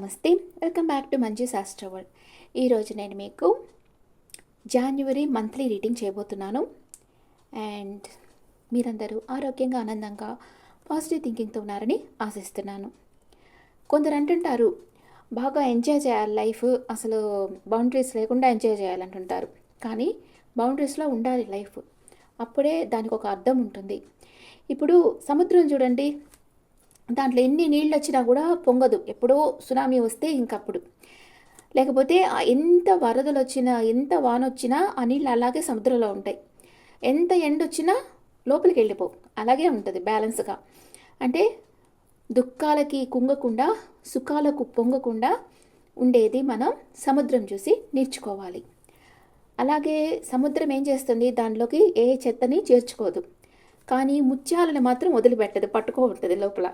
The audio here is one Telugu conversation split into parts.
నమస్తే. వెల్కమ్ బ్యాక్ టు మంజు శాస్త్ర వరల్డ్. ఈరోజు నేను మీకు జాన్యువరి మంత్లీ రీడింగ్ చేయబోతున్నాను. అండ్ మీరందరూ ఆరోగ్యంగా, ఆనందంగా, పాజిటివ్ థింకింగ్తో ఉన్నారని ఆశిస్తున్నాను. కొందరు అంటుంటారు, బాగా ఎంజాయ్ చేయాలి లైఫ్, అసలు బౌండరీస్ లేకుండా ఎంజాయ్ చేయాలంటుంటారు. కానీ బౌండరీస్లో ఉండాలి లైఫ్, అప్పుడే దానికి ఒక అర్థం ఉంటుంది. ఇప్పుడు సముద్రం చూడండి, దాంట్లో ఎన్ని నీళ్ళు వచ్చినా కూడా పొంగదు. ఎప్పుడో సునామీ వస్తే ఇంకప్పుడు, లేకపోతే ఎంత వరదలు వచ్చినా, ఎంత వాన వచ్చినా ఆ నీళ్ళు అలాగే సముద్రంలో ఉంటాయి. ఎంత ఎండ వచ్చినా లోపలికి వెళ్ళిపోవు, అలాగే ఉంటుంది బ్యాలెన్స్గా. అంటే దుఃఖాలకి కుంగకుండా, సుఖాలకు పొంగకుండా ఉండేది మనం సముద్రం చూసి నేర్చుకోవాలి. అలాగే సముద్రం ఏం చేస్తుంది, దానిలోకి ఏ చెత్తని చేర్చుకోదు, కానీ ముత్యాలను మాత్రం వదిలిపెట్టదు, పట్టుకో ఉంటుంది లోపల.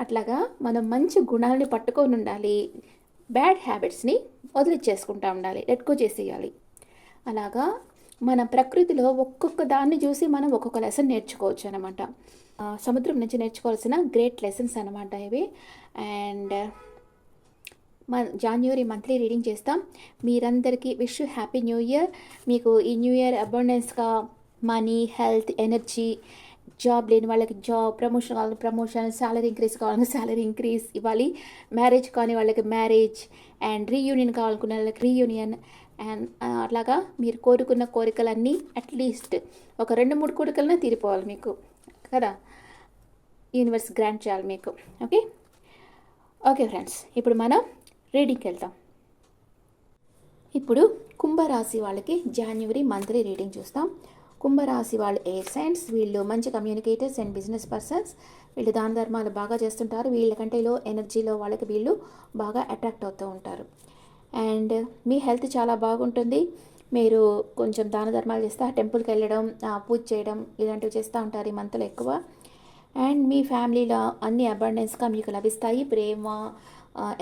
అట్లాగా మనం మంచి గుణాలని పట్టుకొని ఉండాలి, బ్యాడ్ హ్యాబిట్స్ని వదిలిచ్చేసుకుంటూ ఉండాలి, లెట్కో చేసేయాలి. అలాగా మన ప్రకృతిలో ఒక్కొక్క దాన్ని చూసి మనం ఒక్కొక్క లెసన్ నేర్చుకోవచ్చు అనమాట. సముద్రం నుంచి నేర్చుకోవాల్సిన గ్రేట్ లెసన్స్ అనమాట ఇవి. అండ్ జాన్యువరి మంత్లీ రీడింగ్ చేస్తాం. మీరందరికీ విష్ హ్యాపీ న్యూ ఇయర్. మీకు ఈ న్యూ ఇయర్ అబండెన్స్గా మనీ, హెల్త్, ఎనర్జీ, జాబ్ లేని వాళ్ళకి జాబ్, ప్రమోషన్ కావాలని ప్రమోషన్, శాలరీ ఇంక్రీజ్ కావాలని శాలరీ ఇంక్రీజ్ ఇవ్వాలి, మ్యారేజ్ కాని వాళ్ళకి మ్యారేజ్, అండ్ రీయూనియన్ కావాలనుకున్న వాళ్ళకి రీయూనియన్. అండ్ అట్లాగా మీరు కోరుకున్న కోరికలన్నీ అట్లీస్ట్ ఒక 2-3 కోరికలనే తీరిపోవాలి మీకు కదా, యూనివర్స్ గ్రాంట్ చేయాలి మీకు. ఓకే ఓకే ఫ్రెండ్స్, ఇప్పుడు మనం రీడింగ్కి వెళ్తాం. ఇప్పుడు కుంభరాశి వాళ్ళకి జాన్యువరి మంత్లీ రీడింగ్ చూస్తాం. కుంభరాశి వాళ్ళు ఎయిర్ సైన్స్, వీళ్ళు మంచి కమ్యూనికేటర్స్ అండ్ బిజినెస్ పర్సన్స్. వీళ్ళు దాన ధర్మాలు బాగా చేస్తుంటారు. వీళ్ళకంటే లో ఎనర్జీలో వాళ్ళకి వీళ్ళు బాగా అట్రాక్ట్ అవుతూ ఉంటారు. అండ్ మీ హెల్త్ చాలా బాగుంటుంది. మీరు కొంచెం దాన ధర్మాలు చేస్తే టెంపుల్కి వెళ్ళడం, పూజ చేయడం ఇలాంటివి చేస్తూ ఉంటారు ఈ మంత్లో ఎక్కువ. అండ్ మీ ఫ్యామిలీలో అన్ని అబండెన్స్గా మీకు లభిస్తాయి. ప్రేమ,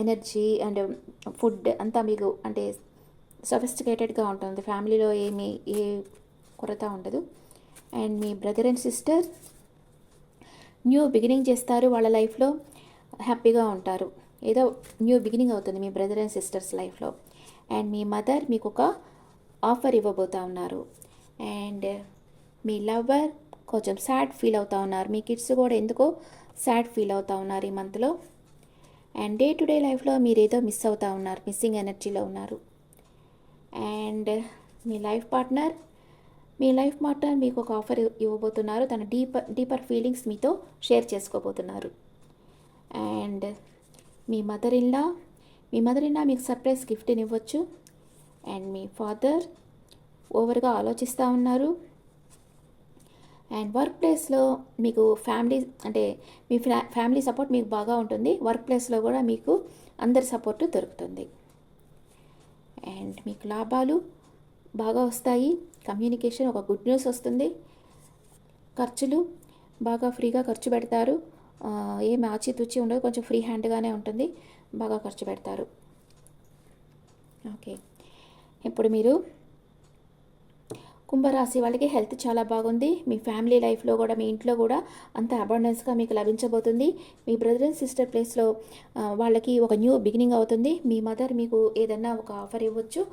ఎనర్జీ అండ్ ఫుడ్ అంతా మీకు అంటే సఫిస్టికేటెడ్గా ఉంటుంది. ఫ్యామిలీలో ఏ కొరత ఉండదు. And me brother and sister new beginning చేస్తారు, వాళ్ళ లైఫ్లో హ్యాపీగా ఉంటారు. ఏదో న్యూ బిగినింగ్ అవుతుంది మీ బ్రదర్ అండ్ సిస్టర్స్ లైఫ్లో. అండ్ మీ మదర్ మీకు ఒక ఆఫర్ ఇవ్వబోతూ ఉన్నారు. అండ్ మీ లవర్ కొంచెం సాడ్ ఫీల్ అవుతూ ఉన్నారు. మీ కిడ్స్ కూడా ఎందుకో సాడ్ ఫీల్ అవుతూ ఉన్నారు ఈ మంత్లో. అండ్ డే టు డే లైఫ్లో మీరు ఏదో మిస్ అవుతూ ఉన్నారు, మిస్సింగ్ ఎనర్జీలో ఉన్నారు. అండ్ మీ లైఫ్ పార్ట్నర్ మీకు ఒక ఆఫర్ ఇవ్వబోతున్నారు. తన డీపర్ ఫీలింగ్స్ మీతో షేర్ చేసుకోబోతున్నారు. అండ్ మీ మదర్ ఇన్ లా మీకు సర్ప్రైజ్ గిఫ్ట్ని ఇవ్వచ్చు. అండ్ మీ ఫాదర్ ఓవర్గా ఆలోచిస్తూ ఉన్నారు. అండ్ వర్క్ ప్లేస్లో మీకు మీ ఫ్యామిలీ సపోర్ట్ మీకు బాగా ఉంటుంది. వర్క్ ప్లేస్లో కూడా మీకు అందరి సపోర్టు దొరుకుతుంది. అండ్ మీకు లాభాలు బాగా వస్తాయి. కమ్యూనికేషన్ ఒక గుడ్ న్యూస్ వస్తుంది. ఖర్చులు బాగా ఫ్రీగా ఖర్చు పెడతారు. ఏం ఆచితూచి ఉండదు, కొంచెం ఫ్రీ హ్యాండ్గానే ఉంటుంది, బాగా ఖర్చు పెడతారు. ఓకే, ఇప్పుడు మీరు కుంభరాశి వాళ్ళకి హెల్త్ చాలా బాగుంది. మీ ఫ్యామిలీ లైఫ్లో కూడా, మీ ఇంట్లో కూడా అంత అబండెన్స్గా మీకు లభించబోతుంది. మీ బ్రదర్ అండ్ సిస్టర్ ప్లేస్లో వాళ్ళకి ఒక న్యూ బిగినింగ్ అవుతుంది. మీ మదర్ మీకు ఏదన్నా ఒక ఆఫర్ ఇవ్వచ్చు.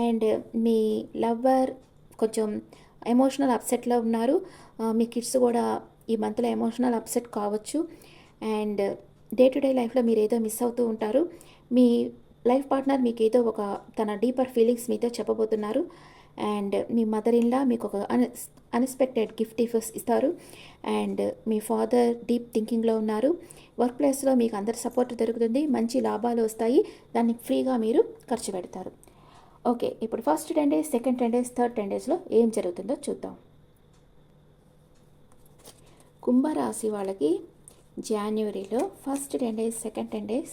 అండ్ మీ లవర్ కొంచెం ఎమోషనల్ అప్సెట్లో ఉన్నారు. మీ కిడ్స్ కూడా ఈ మంత్లో ఎమోషనల్ అప్సెట్ కావచ్చు. అండ్ డే టు డే లైఫ్లో మీరు ఏదో మిస్ అవుతూ ఉంటారు. మీ లైఫ్ పార్ట్నర్ మీకు ఏదో ఒక తన డీపర్ ఫీలింగ్స్ మీతో చెప్పబోతున్నారు. అండ్ మీ మదర్ ఇన్ లా మీకు ఒక అన్ఎక్స్పెక్టెడ్ గిఫ్ట్ ఇస్తారు. అండ్ మీ ఫాదర్ డీప్ థింకింగ్లో ఉన్నారు. వర్క్ ప్లేస్లో మీకు అందరి సపోర్ట్ దొరుకుతుంది, మంచి లాభాలు వస్తాయి, దాన్ని ఫ్రీగా మీరు ఖర్చు పెడతారు. ఓకే, ఇప్పుడు first 10 days, second 10 days, third 10 daysలో ఏం జరుగుతుందో చూద్దాం. కుంభరాశి వాళ్ళకి జాన్యువరిలో ఫస్ట్ 10 days, సెకండ్ 10 days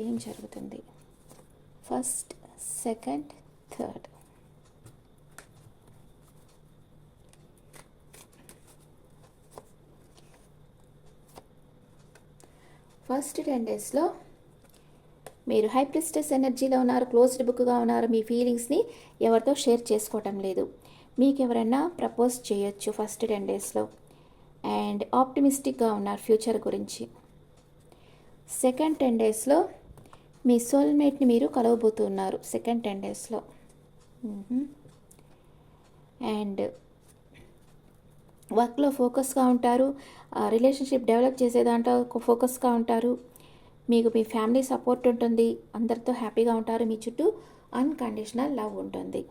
ఏం జరుగుతుంది? First, second, third. ఫస్ట్ 10 daysలో మీరు హై ప్రిస్టెస్ ఎనర్జీలో ఉన్నారు, క్లోజ్డ్ బుక్గా ఉన్నారు. మీ ఫీలింగ్స్ని ఎవరితో షేర్ చేసుకోవటం లేదు. మీకు ఎవరైనా ప్రపోజ్ చేయొచ్చు ఫస్ట్ 10 daysలో. అండ్ ఆప్టిమిస్టిక్గా ఉన్నారు ఫ్యూచర్ గురించి. సెకండ్ 10 daysలో మీ సోల్మేట్ని మీరు కలవబోతున్నారు సెకండ్ 10 డేస్లో. అండ్ వర్క్లో ఫోకస్గా ఉంటారు, రిలేషన్షిప్ డెవలప్ చేసే దాంట్లో ఫోకస్గా ఉంటారు. మీకు మీ ఫ్యామిలీ సపోర్ట్ ఉంటుంది, అందరితో హ్యాపీగా ఉంటారు, మీ చుట్టూ అన్కండిషనల్ లవ్ ఉంటుంది.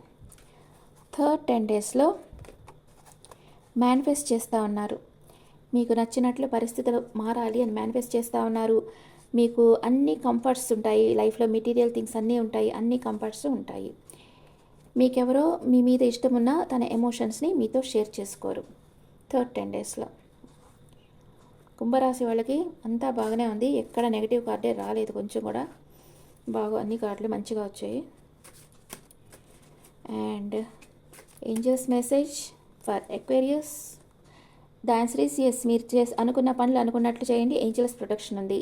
థర్డ్ 10 డేస్లో మేనిఫెస్ట్ చేస్తూ ఉన్నారు. మీకు నచ్చినట్లు పరిస్థితులు మారాలి అని మేనిఫెస్ట్ చేస్తూ ఉన్నారు. మీకు అన్ని కంఫర్ట్స్ ఉంటాయి లైఫ్లో, మెటీరియల్ థింగ్స్ అన్నీ ఉంటాయి, అన్ని కంఫర్ట్స్ ఉంటాయి. మీకెవరో మీ మీద ఇష్టం ఉన్న తన ఎమోషన్స్ని మీతో షేర్ చేసుకోరు థర్డ్ 10 డేస్లో. కుంభరాశి వాళ్ళకి అంతా బాగానే ఉంది, ఎక్కడ నెగిటివ్ కార్డే రాలేదు, కొంచెం కూడా బాగా అన్ని కార్డులు మంచిగా వచ్చాయి. And angels message for Aquarius, the answer is yes. మీరు అనుకున్న పనులు అనుకున్నట్లు చేయండి, ఏంజల్స్ ప్రొటెక్షన్ ఉంది.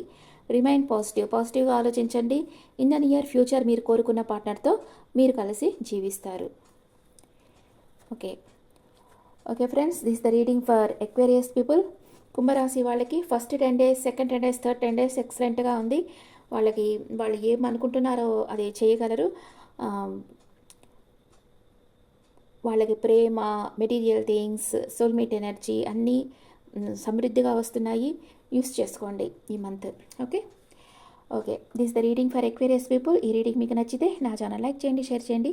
రిమైన్ పాజిటివ్గా ఆలోచించండి. ఇన్ ద నియర్ ఫ్యూచర్ మీరు కోరుకున్న పార్ట్నర్తో మీరు కలిసి జీవిస్తారు. Okay friends, this the reading for Aquarius people. కుంభరాశి వాళ్ళకి first 10 days, second 10 days, third 10 days ఎక్సలెంట్గా ఉంది. వాళ్ళు ఏమనుకుంటున్నారో అది చేయగలరు. వాళ్ళకి ప్రేమ, మెటీరియల్ థింగ్స్, సోల్మేట్ ఎనర్జీ అన్నీ సమృద్ధిగా వస్తున్నాయి. యూస్ చేసుకోండి ఈ month. Okay, this the reading for Aquarius people. ఈ రీడింగ్ మీకు నచ్చితే నా ఛానల్ లైక్ చేయండి, షేర్ చేయండి,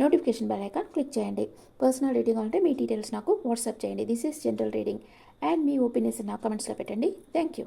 నోటిఫికేషన్ బెల్ ఐకాన్ క్లిక్ చేయండి. పర్సనల్ రీడింగ్ అంటే మీ డీటెయిల్స్ నాకు వాట్సాప్ చేయండి. This is general reading and me opinions నా కమెంట్స్లో పెట్టండి. Thank you.